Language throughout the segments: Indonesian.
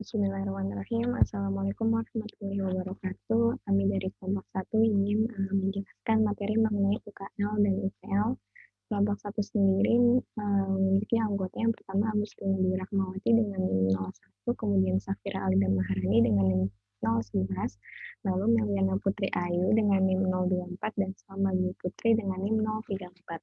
Bismillahirrahmanirrahim. Assalamualaikum warahmatullahi wabarakatuh. Kami dari kelompok 1 ingin menjelaskan materi mengenai UKL dan UPL. Kelompok 1 sendiri memiliki anggota yang pertama Agus Gumiwati Rahmawati dengan NIM 01, kemudian Safira Alida Maharani dengan NIM 011, lalu Meliana Putri Ayu dengan NIM 024, dan Salma Dwi Putri dengan NIM 034.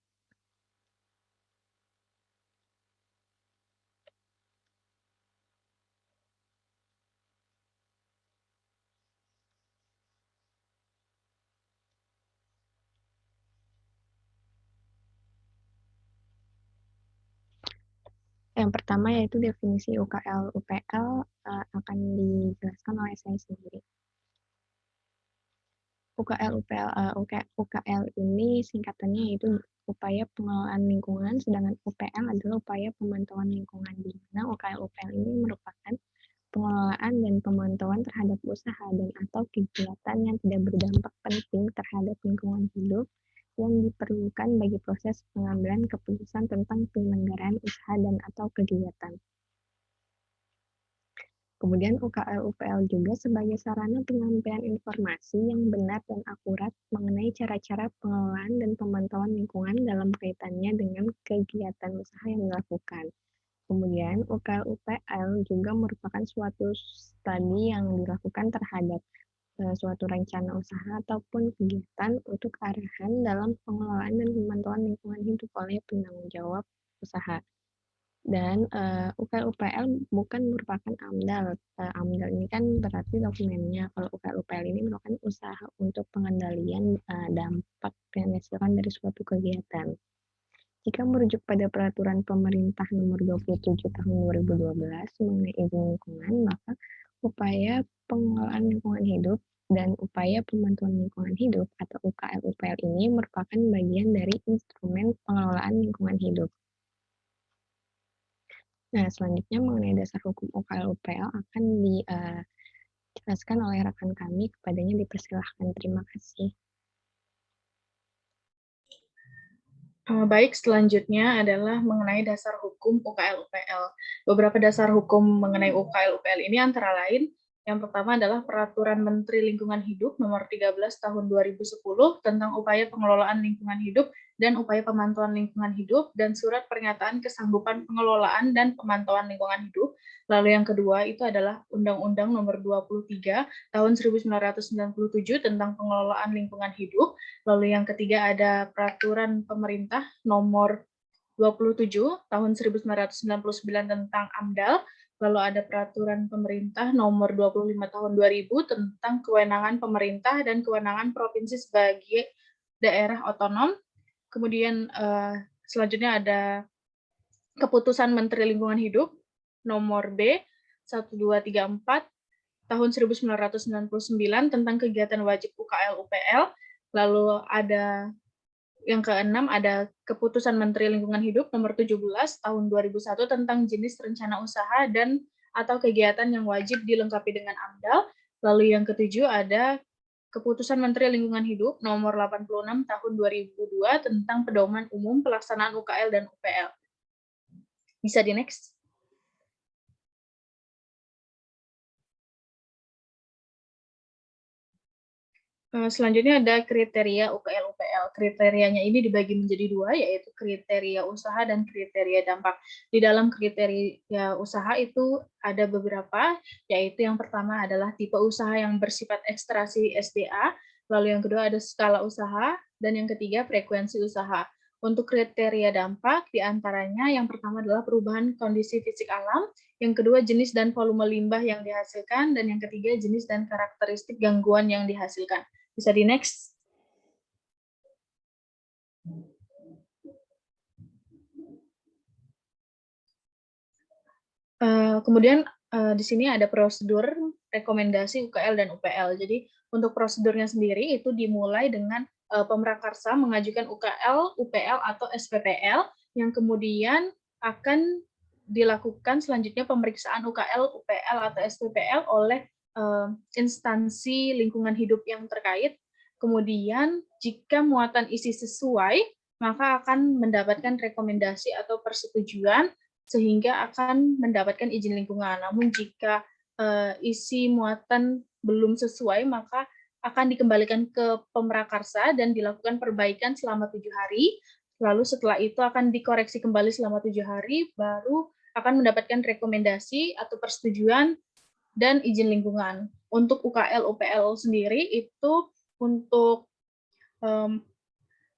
Yang pertama yaitu definisi UKL UPL akan dijelaskan oleh saya sendiri. UKL ini singkatannya yaitu upaya pengelolaan lingkungan, sedangkan UPL adalah upaya pemantauan lingkungan, di mana UKL ini merupakan pengelolaan dan pemantauan terhadap usaha dan atau kegiatan yang tidak berdampak penting terhadap lingkungan hidup yang diperlukan bagi proses pengambilan keputusan tentang penyelenggaraan usaha dan atau kegiatan. Kemudian UKL-UPL juga sebagai sarana penyampaian informasi yang benar dan akurat mengenai cara-cara pengelolaan dan pemantauan lingkungan dalam kaitannya dengan kegiatan usaha yang dilakukan. Kemudian UKL-UPL juga merupakan suatu studi yang dilakukan terhadap suatu rencana usaha ataupun kegiatan untuk arahan dalam pengelolaan dan pemantauan lingkungan hidup oleh penanggung jawab usaha. Dan UKL-UPL bukan merupakan AMDAL. AMDAL ini kan berarti dokumennya. Kalau UKL-UPL ini merupakan usaha untuk pengendalian dampak yang dihasilkan dari suatu kegiatan. Jika merujuk pada peraturan pemerintah nomor 27 tahun 2012 mengenai izin lingkungan, maka upaya pengelolaan lingkungan hidup dan upaya pemantauan lingkungan hidup atau UKL-UPL ini merupakan bagian dari instrumen pengelolaan lingkungan hidup. Nah, selanjutnya mengenai dasar hukum UKL-UPL akan dijelaskan oleh rekan kami, kepadanya dipersilahkan. Terima kasih. Baik, selanjutnya adalah mengenai dasar hukum UKL-UPL. Beberapa dasar hukum mengenai UKL-UPL ini antara lain, yang pertama adalah Peraturan Menteri Lingkungan Hidup Nomor 13 Tahun 2010 tentang upaya pengelolaan lingkungan hidup dan upaya pemantauan lingkungan hidup, dan Surat Pernyataan Kesanggupan Pengelolaan dan Pemantauan Lingkungan Hidup. Lalu yang kedua itu adalah Undang-Undang Nomor 23 Tahun 1997 tentang Pengelolaan Lingkungan Hidup. Lalu yang ketiga ada Peraturan Pemerintah Nomor 27 Tahun 1999 tentang AMDAL. Lalu ada Peraturan Pemerintah Nomor 25 Tahun 2000 tentang kewenangan pemerintah dan kewenangan provinsi sebagai daerah otonom. Kemudian selanjutnya ada Keputusan Menteri Lingkungan Hidup Nomor B 1234 Tahun 1999 tentang kegiatan wajib UKL-UPL. Lalu ada yang keenam ada Keputusan Menteri Lingkungan Hidup Nomor 17 Tahun 2001 tentang jenis rencana usaha dan atau kegiatan yang wajib dilengkapi dengan AMDAL. Lalu yang ketujuh ada Keputusan Menteri Lingkungan Hidup Nomor 86 Tahun 2002 tentang pedoman umum pelaksanaan UKL dan UPL. Bisa di next. Selanjutnya ada kriteria UKL-UPL. Kriterianya ini dibagi menjadi dua, yaitu kriteria usaha dan kriteria dampak. Di dalam kriteria usaha itu ada beberapa, yaitu yang pertama adalah tipe usaha yang bersifat ekstraksi SDA, lalu yang kedua ada skala usaha, dan yang ketiga frekuensi usaha. Untuk kriteria dampak, diantaranya yang pertama adalah perubahan kondisi fisik alam, yang kedua jenis dan volume limbah yang dihasilkan, dan yang ketiga jenis dan karakteristik gangguan yang dihasilkan. Bisa di next. Kemudian di sini ada prosedur rekomendasi UKL dan UPL. Jadi untuk prosedurnya sendiri itu dimulai dengan pemrakarsa mengajukan UKL, UPL atau SPPL, yang kemudian akan dilakukan selanjutnya pemeriksaan UKL, UPL atau SPPL oleh instansi lingkungan hidup yang terkait. Kemudian jika muatan isi sesuai, maka akan mendapatkan rekomendasi atau persetujuan sehingga akan mendapatkan izin lingkungan. Namun jika isi muatan belum sesuai, maka akan dikembalikan ke pemrakarsa dan dilakukan perbaikan selama 7 hari. Lalu setelah itu akan dikoreksi kembali selama 7 hari, baru akan mendapatkan rekomendasi atau persetujuan dan izin lingkungan. Untuk UKL UPL sendiri itu untuk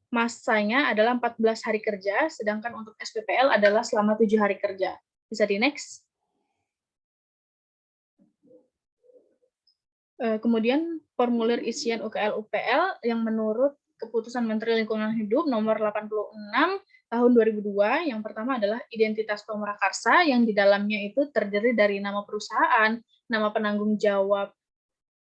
masanya adalah 14 hari kerja, sedangkan untuk SPPL adalah selama 7 hari kerja. Bisa di next. Kemudian formulir isian UKL UPL yang menurut Keputusan Menteri Lingkungan Hidup nomor 86 tahun 2002, yang pertama adalah identitas pemrakarsa yang di dalamnya itu terdiri dari nama perusahaan, nama penanggung jawab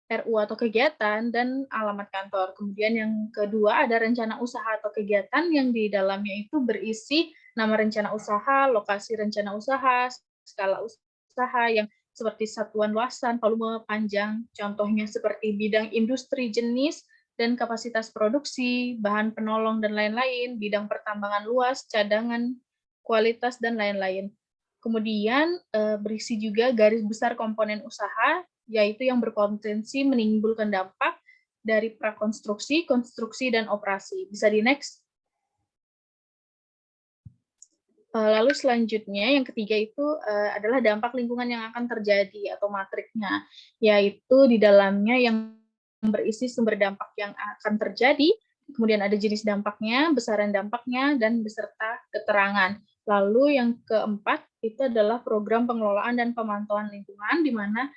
RU atau kegiatan, dan alamat kantor. Kemudian yang kedua ada rencana usaha atau kegiatan yang di dalamnya itu berisi nama rencana usaha, lokasi rencana usaha, skala usaha yang seperti satuan luasan, volume, panjang, contohnya seperti bidang industri, jenis, dan kapasitas produksi, bahan penolong, dan lain-lain, bidang pertambangan luas, cadangan, kualitas, dan lain-lain. Kemudian berisi juga garis besar komponen usaha, yaitu yang berpotensi menimbulkan dampak dari prakonstruksi, konstruksi, dan operasi. Bisa di next. Lalu selanjutnya yang ketiga itu adalah dampak lingkungan yang akan terjadi atau matriknya, yaitu di dalamnya yang berisi sumber dampak yang akan terjadi, kemudian ada jenis dampaknya, besaran dampaknya, dan beserta keterangan. Lalu yang keempat itu adalah program pengelolaan dan pemantauan lingkungan, di mana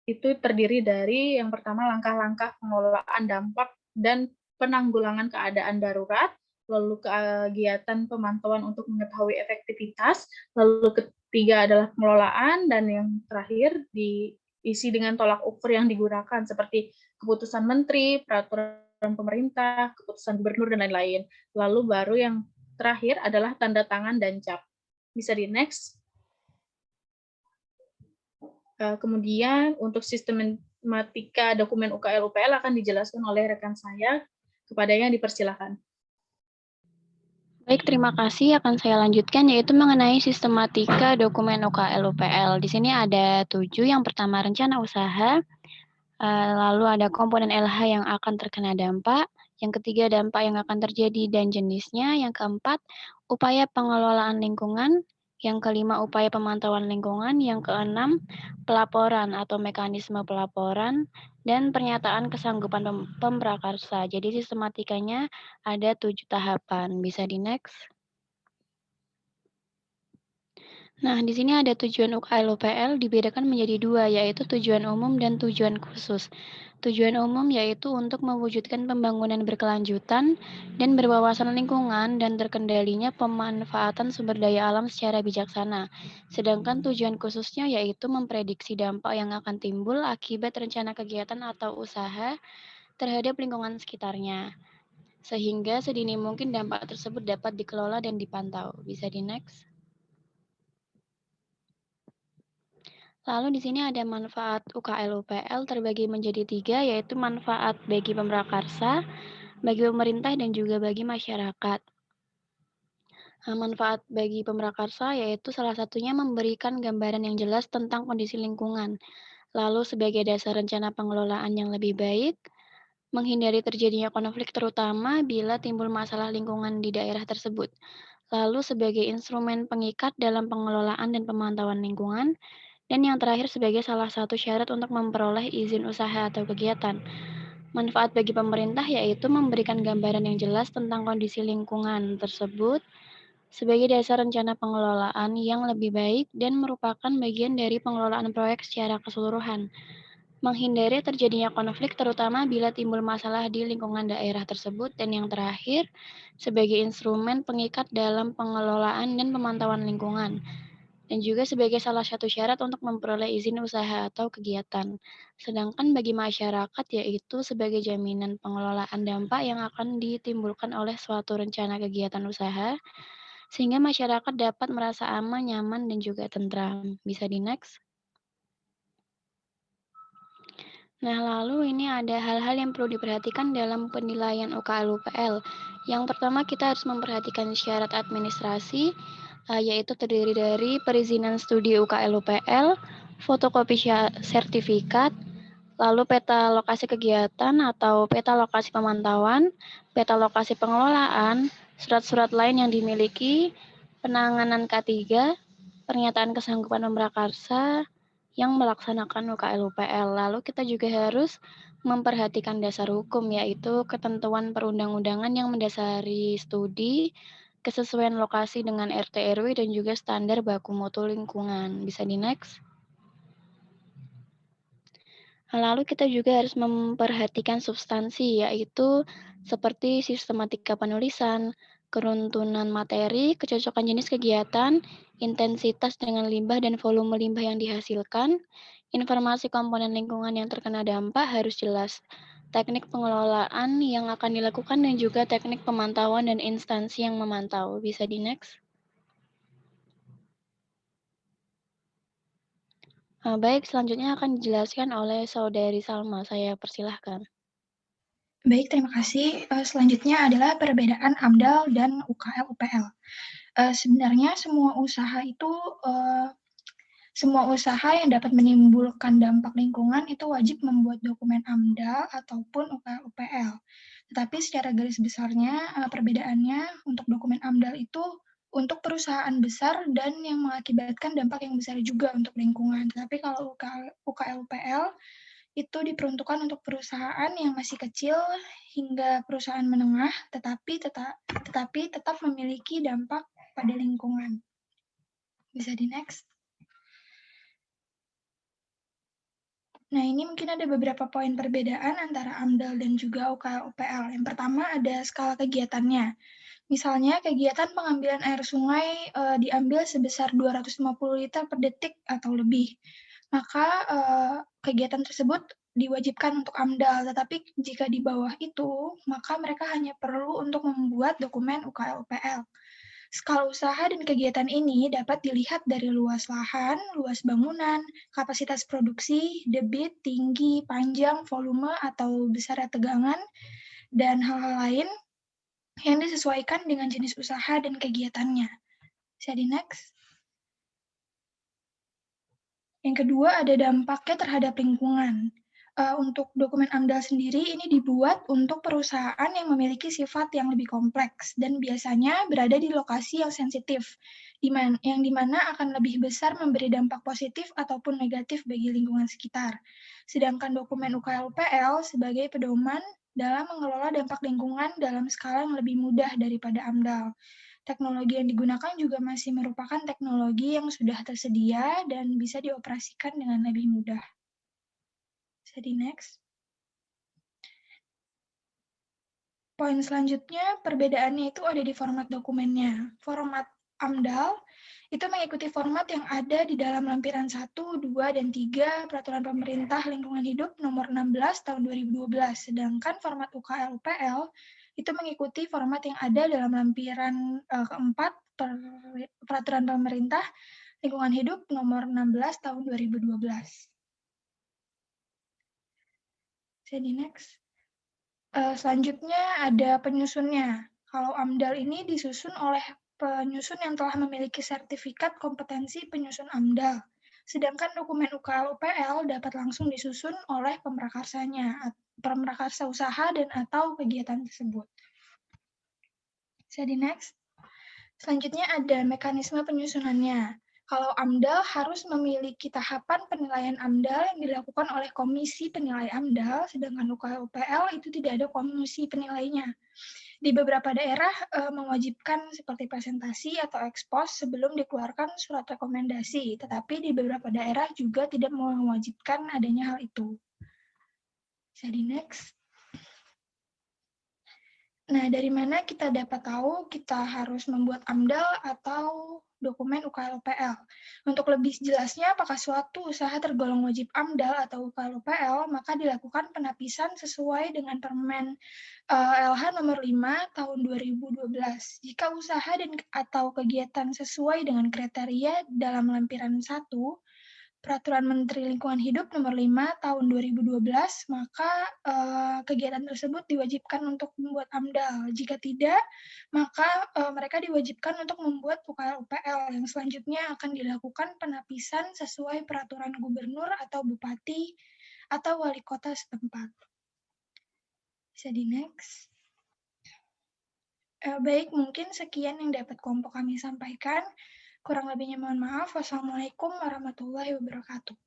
itu terdiri dari yang pertama langkah-langkah pengelolaan dampak dan penanggulangan keadaan darurat, lalu kegiatan pemantauan untuk mengetahui efektivitas, lalu ketiga adalah pengelolaan, dan yang terakhir diisi dengan tolak ukur yang digunakan seperti keputusan menteri, peraturan pemerintah, keputusan gubernur, dan lain-lain. Lalu baru yang terakhir adalah tanda tangan dan cap. Bisa di next. Kemudian untuk sistematika dokumen UKL UPL akan dijelaskan oleh rekan saya. Kepadanya dipersilakan. Baik, terima kasih. Akan saya lanjutkan, yaitu mengenai sistematika dokumen UKL UPL. Di sini ada 7. Yang pertama, rencana usaha. Lalu ada komponen LH yang akan terkena dampak. Yang ketiga, dampak yang akan terjadi dan jenisnya. Yang keempat, upaya pengelolaan lingkungan. Yang kelima, upaya pemantauan lingkungan. Yang keenam, pelaporan atau mekanisme pelaporan. Dan pernyataan kesanggupan pemrakarsa. Jadi sistematikanya ada 7 tahapan. Bisa di next. Nah, di sini ada tujuan UKL UPL dibedakan menjadi 2, yaitu tujuan umum dan tujuan khusus. Tujuan umum yaitu untuk mewujudkan pembangunan berkelanjutan dan berwawasan lingkungan dan terkendalinya pemanfaatan sumber daya alam secara bijaksana. Sedangkan tujuan khususnya yaitu memprediksi dampak yang akan timbul akibat rencana kegiatan atau usaha terhadap lingkungan sekitarnya. Sehingga sedini mungkin dampak tersebut dapat dikelola dan dipantau. Bisa di next. Lalu di sini ada manfaat UKL UPL terbagi menjadi 3, yaitu manfaat bagi pemrakarsa, bagi pemerintah, dan juga bagi masyarakat. Manfaat bagi pemrakarsa yaitu salah satunya memberikan gambaran yang jelas tentang kondisi lingkungan. Lalu sebagai dasar rencana pengelolaan yang lebih baik, menghindari terjadinya konflik terutama bila timbul masalah lingkungan di daerah tersebut. Lalu sebagai instrumen pengikat dalam pengelolaan dan pemantauan lingkungan, dan yang terakhir sebagai salah satu syarat untuk memperoleh izin usaha atau kegiatan. Manfaat bagi pemerintah yaitu memberikan gambaran yang jelas tentang kondisi lingkungan tersebut sebagai dasar rencana pengelolaan yang lebih baik dan merupakan bagian dari pengelolaan proyek secara keseluruhan. Menghindari terjadinya konflik terutama bila timbul masalah di lingkungan daerah tersebut, dan yang terakhir sebagai instrumen pengikat dalam pengelolaan dan pemantauan lingkungan, dan juga sebagai salah satu syarat untuk memperoleh izin usaha atau kegiatan. Sedangkan bagi masyarakat yaitu sebagai jaminan pengelolaan dampak yang akan ditimbulkan oleh suatu rencana kegiatan usaha, sehingga masyarakat dapat merasa aman, nyaman, dan juga tentram. Bisa di next. Nah, lalu ini ada hal-hal yang perlu diperhatikan dalam penilaian UKL UPL. Yang pertama, kita harus memperhatikan syarat administrasi, yaitu terdiri dari perizinan studi UKL UPL, fotokopi sertifikat, lalu peta lokasi kegiatan atau peta lokasi pemantauan, peta lokasi pengelolaan, surat-surat lain yang dimiliki, penanganan K3, pernyataan kesanggupan pemrakarsa yang melaksanakan UKL-UPL. Lalu kita juga harus memperhatikan dasar hukum, yaitu ketentuan perundang-undangan yang mendasari studi, kesesuaian lokasi dengan RT RW, dan juga standar baku mutu lingkungan. Bisa di next. Lalu kita juga harus memperhatikan substansi, yaitu seperti sistematika penulisan, keruntuhan materi, kecocokan jenis kegiatan, intensitas dengan limbah dan volume limbah yang dihasilkan, informasi komponen lingkungan yang terkena dampak harus jelas, teknik pengelolaan yang akan dilakukan, dan juga teknik pemantauan dan instansi yang memantau. Bisa di next. Baik, selanjutnya akan dijelaskan oleh Saudari Salma. Saya persilahkan. Baik, terima kasih. Selanjutnya adalah perbedaan AMDAL dan UKL-UPL. Sebenarnya semua usaha yang dapat menimbulkan dampak lingkungan itu wajib membuat dokumen AMDAL ataupun UKL-UPL. Tetapi secara garis besarnya, perbedaannya untuk dokumen AMDAL itu untuk perusahaan besar dan yang mengakibatkan dampak yang besar juga untuk lingkungan. Tetapi kalau UKL-UPL itu diperuntukkan untuk perusahaan yang masih kecil hingga perusahaan menengah, tetapi tetap memiliki dampak pada lingkungan. Bisa di next. Nah, ini mungkin ada beberapa poin perbedaan antara AMDAL dan juga UKL-UPL. Yang pertama ada skala kegiatannya. Misalnya kegiatan pengambilan air sungai diambil sebesar 250 liter per detik atau lebih. Maka kegiatan tersebut diwajibkan untuk AMDAL, tetapi jika di bawah itu, maka mereka hanya perlu untuk membuat dokumen UKL-UPL. Skala usaha dan kegiatan ini dapat dilihat dari luas lahan, luas bangunan, kapasitas produksi, debit, tinggi, panjang, volume, atau besar tegangan, dan hal-hal lain yang disesuaikan dengan jenis usaha dan kegiatannya. Bisa di next. Yang kedua ada dampaknya terhadap lingkungan. Untuk dokumen AMDAL sendiri ini dibuat untuk perusahaan yang memiliki sifat yang lebih kompleks dan biasanya berada di lokasi yang sensitif, yang dimana akan lebih besar memberi dampak positif ataupun negatif bagi lingkungan sekitar. Sedangkan dokumen UKL-UPL sebagai pedoman dalam mengelola dampak lingkungan dalam skala yang lebih mudah daripada AMDAL. Teknologi yang digunakan juga masih merupakan teknologi yang sudah tersedia dan bisa dioperasikan dengan lebih mudah. Bisa di next. Poin selanjutnya, perbedaannya itu ada di format dokumennya. Format AMDAL itu mengikuti format yang ada di dalam lampiran 1, 2, dan 3 Peraturan Pemerintah Lingkungan Hidup Nomor 16 Tahun 2012. Sedangkan format UKL-UPL itu mengikuti format yang ada dalam lampiran keempat Peraturan Pemerintah Lingkungan Hidup Nomor 16 Tahun 2012. Bisa di next. Selanjutnya ada penyusunnya. Kalau AMDAL ini disusun oleh penyusun yang telah memiliki sertifikat kompetensi penyusun AMDAL. Sedangkan dokumen UKL-UPL dapat langsung disusun oleh pemrakarsa usaha dan atau kegiatan tersebut. Bisa di next. Selanjutnya ada mekanisme penyusunannya. Kalau AMDAL harus memiliki tahapan penilaian AMDAL yang dilakukan oleh komisi penilai AMDAL, sedangkan UKL-UPL itu tidak ada komisi penilainya. Di beberapa daerah mewajibkan seperti presentasi atau ekspos sebelum dikeluarkan surat rekomendasi, tetapi di beberapa daerah juga tidak mewajibkan adanya hal itu. Bisa di next. Nah, dari mana kita dapat tahu kita harus membuat AMDAL atau dokumen UKL-UPL? Untuk lebih jelasnya, apakah suatu usaha tergolong wajib AMDAL atau UKL-UPL, maka dilakukan penapisan sesuai dengan Permen LH nomor 5 tahun 2012. Jika usaha dan atau kegiatan sesuai dengan kriteria dalam lampiran 1, Peraturan Menteri Lingkungan Hidup Nomor 5 Tahun 2012, maka kegiatan tersebut diwajibkan untuk membuat AMDAL. Jika tidak, maka mereka diwajibkan untuk membuat UKL-UPL yang selanjutnya akan dilakukan penapisan sesuai peraturan gubernur atau bupati atau wali kota setempat. Bisa di next. Baik, mungkin sekian yang dapat kelompok kami sampaikan. Kurang lebihnya mohon maaf. Wassalamualaikum warahmatullahi wabarakatuh.